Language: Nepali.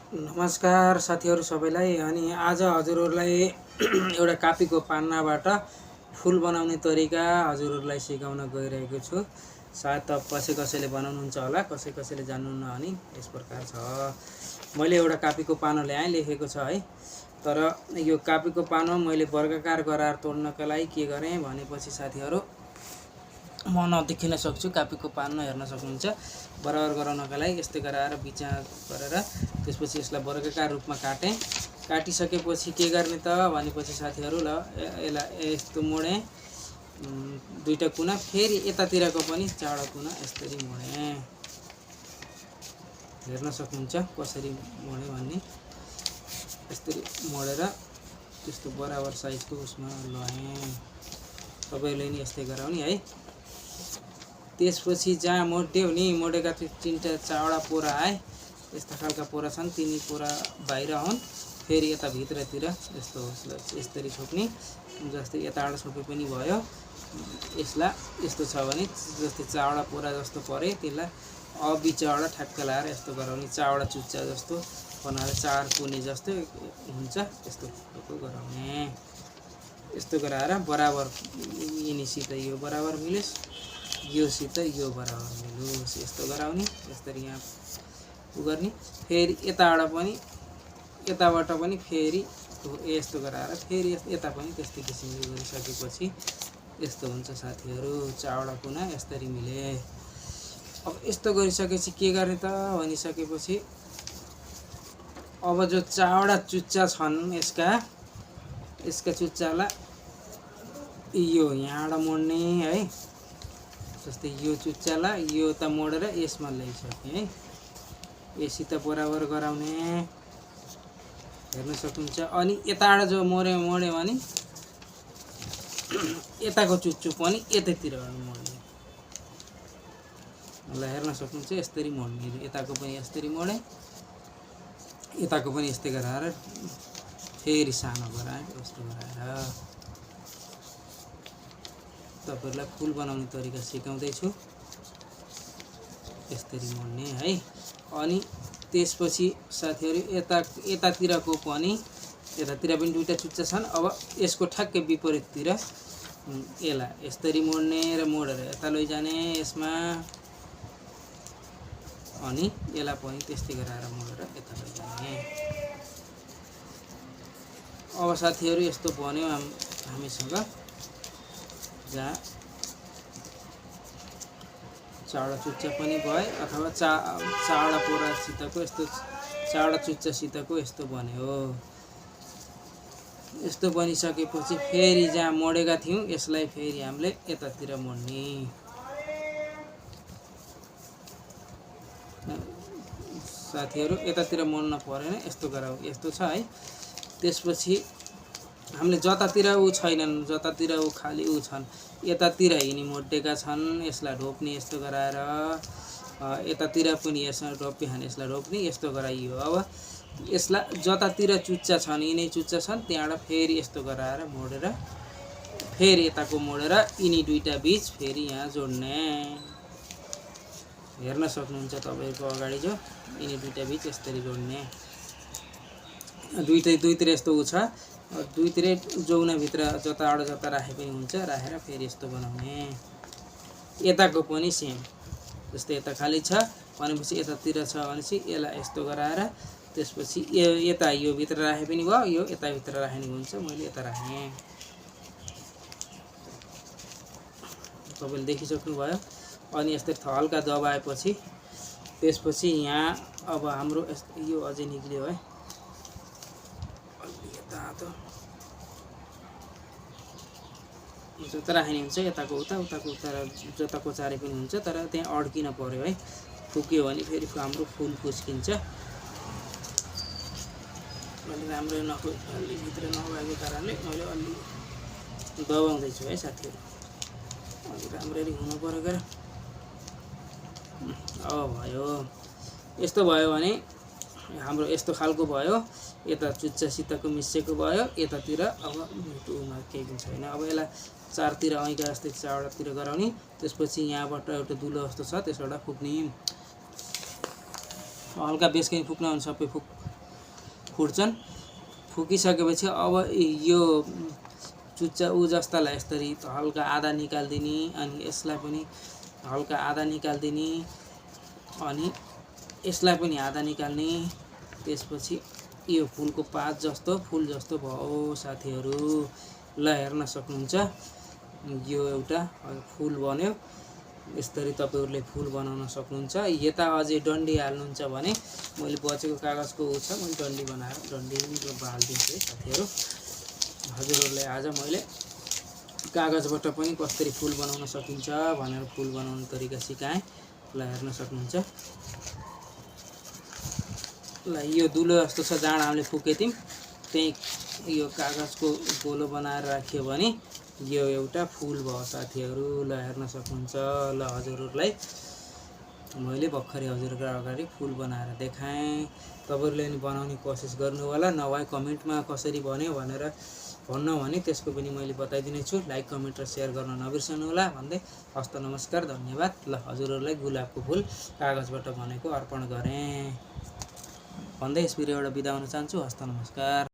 नमस्कार साथीहरु सबैलाई। अनि आज हजुरहरुलाई एउटा कापीको पान्नाबाट फूल बनाउने तरिका हजुरहरुलाई सिकाउन गइरहेको छु। सायद कसैले बनाउनुहुन्छ होला, कसैले जान्नुहुन्न अनि यस प्रकार छ। मैले एउटा कापीको पानो ल्याएँ, लेखेको छ है। तर यो कापीको पानो मैले वर्गाकार गराएर तोड्नका लागि के गरेँ भनेपछि साथीहरु म नदेखिन सक्छु। कापीको पानो हेर्न सक्नुहुन्छ। बराबर गराउनका लागि यस्तै गराएर बिचमा गरेर त्यसपछि यसलाई वर्गाकार रूपमा काटेँ। काटिसकेपछि के गर्ने त भनेपछि साथीहरु ल यसलाई यस्तो मोडे दुईटा कुना, फेरि यतातिरको पनि चाडा कुना यसरी मोडे। हेर्न सक्नुहुन्छ कसरी मोडे भन्ने। यसरी मोडेर त्यस्तो बराबर साइजको उसमा लगाएँ। सबैले नि यस्तै गराउने है। त्यसपछि जहाँ मोड्यो नि मोडेका तीनटा चावडा पोरा आए। यस्ता खालका पोरा छन्, तिनी पोरा बाहिर हुन्। फेरि यता भित्रतिर यस्तो यसरी छोप्ने। जस्तै यताबाट छोपे पनि भयो। यसलाई यस्तो छ भने जस्तै चावडा पोरा जस्तो परे त्यसलाई बिचबाट ठ्याक्क लाएर यस्तो गराउने। चावडा चुच्चा जस्तो बनाएर चार कुने जस्तो हुन्छ त्यस्तो गराउने। यस्तो गराएर बराबर यिनीसित यो बराबर मिलोस्, योसित यो बराबर मिलोस् यस्तो गराउने। यसरी यहाँ गर्ने। फेरि यताबाट पनि फेरि यस्तो गराएर फेरि यता पनि त्यस्तै किसिमले गरिसकेपछि यस्तो हुन्छ साथीहरु। चावडा कुना यसरी मिले। अब यस्तो गरिसकेपछि के गर्ने त भनिसकेपछि अब जो चावडा चुच्चा छन् यसका चुच्चालाई यो यहाँबाट मोड्ने है। जस्तै यो चुच्चालाई यो त मोडेर यसमा ल्याइसके है। यसित बराबर गराउने। हेर्न सक्नुहुन्छ। अनि यताबाट जो मोडे भने यताको चुच्चो पनि यतैतिर मोड्ने। मलाई हेर्न सक्नुहुन्छ यसरी मोड्ने। यताको पनि यसरी मोडे, यताको पनि यस्तै गराएर फेरि सानो गराए। यस्तो गराएर तपाईहरुलाई फूल बनाउने तरिका सिकाउँदै छु। यसरी मोड्ने है। अनि त्यसपछि साथीहरु यतातिरको पनि यतातिर पनि दुईटा चुच्चा छन्। अब यसको ठ्याक्कै विपरीततिर यसलाई यसरी मोड्ने र मोडेर यता लैजाने यसमा। अनि यसलाई पनि त्यस्तै गराएर मोडेर यता लैजाने। अब साथीहरु यस्तो बन्यो हामीसँग। जहाँ चावडा चुच्चा पनि भयो अथवा चावडा पोरा सितको यस्तो चावडा चुच्चा सितको यस्तो बन्यो। यस्तो बनिसकेपछि फेरि जहाँ मोडेका थियौं यसलाई फेरि हामीले यतातिर मोड्ने। साथीहरु यतातिर मोड्न परेन, यस्तो गराउ। यस्तो छ है। त्यसपछि हामीले जतातिर छैनन्, जतातिर खाली छन् यतातिर यिनी मोडेका छन्। यसलाई ढोप्ने यस्तो गराएर यतातिर पनि यसमा ढोप्ने, यसलाई ढोप्ने यस्तो गराइयो। अब यसलाई जतातिर चुच्चा छन् यिनै चुच्चा छन् त्यहाँबाट फेरि यस्तो गराएर मोडेर फेरि यताको मोडेर यिनी दुईटा बीच फेरि यहाँ जोड्ने। हेर्न सक्नुहुन्छ तपाईको अगाडि जो यिनी दुईटा बीच यसरी जोड्ने। दुईतिर यस्तो छ। दुईतिर जोउना भित्र जता राखे पनि हुन्छ। राखेर फेरि यस्तो बनाउने। यताको पनि सेम। जस्तै यता खाली छ भनेपछि यतातिर छ भनेपछि यसलाई यस्तो गराएर त्यसपछि यता यो भित्र राखे पनि भयो, यो यता भित्र राख्ने हुन्छ। मैले यता राखे। तपाईले देखिसक्नु भयो। अनि यस्तै हल्का दबाएपछि त्यसपछि यहाँ अब हाम्रो यो अझै निक्लियो है। जता राख्ने हुन्छ यताको उता, उताको उता, जताको चारे पनि हुन्छ। तर त्यहाँ अड्किन पर्यो है। फुक्यो भने फेरि हाम्रो फूल फुस्किन्छ। अलि राम्रो अलि भित्र नभएको कारणले मैले अलि दबाउँदैछु है साथीहरु। अलि राम्ररी हुनु पर्यो के। अब भयो। यस्तो भयो भने हाम्रो यस्तो खालको भयो। यता चुच्चा सितको मिसेको भयो। यतातिर अब मुटुमा केही पनि छैन। अब यसलाई चारतिर ऐका जस्तै चावडातिर गराउने। त्यसपछि यहाँबाट एउटा दुलो जस्तो छ त्यसबाट फुक्ने। हल्का बेसकै फुक्न भने सबै फुट्छन्। फुकिसकेपछि अब यो चुच्चा जस्तालाई यसरी हल्का आधा निकाल्दिने अनि यसलाई पनि हल्का आधा निकाल्दिने अनि यसलाई पनि आधा निकाल्ने। त्यसपछि यो फुलको पात जस्तो फुल जस्तो भयो साथीहरू। ल हेर्न सक्नुहुन्छ यो एउटा फुल बन्यो। यसरी तपाईहरुले फुल बनाउन सक्नुहुन्छ। यता अझै डन्डी हाल्नुहुन्छ भने मैले बचेको कागजको छ मैले डन्डी बनाएर डन्डी हाल्दिन्छु है साथीहरू। हजुरहरुलाई आज मैले कागजबाट पनि कसरी फुल बनाउन सकिन्छ भनेर फुल बनाउने तरिका सिकाएँ। ल हेर्न सक्नुहुन्छ। ल यो दुलो जस्तो छ जाँड हामीले फुकेथ्यौं त्यही यो कागजको गोलो बनाएर राख्यो भने यो एउटा फुल भयो साथीहरू। ल हेर्न सक्नुहुन्छ। ल हजुरहरुलाई मैले भर्खरै हजुरहरुको अगाडि फुल बनाएर देखाएँ। तपाईहरुले पनि बनाउने कोसिस गर्नु होला। नभए कमेन्टमा कसरी बन्यो भनेर भन्नु भने त्यसको पनि मैले बताइदिने छु। लाइक कमेन्ट र शेयर गर्न नबिर्सनु होला भन्दै हस्त नमस्कार धन्यवाद। ल हजुरहरुलाई गुलाबको फुल कागजबाट बनेको अर्पण गरेँ भन्दै यस भिडियोबाट बिदा हुन चाहन्छु। हस्त नमस्कार।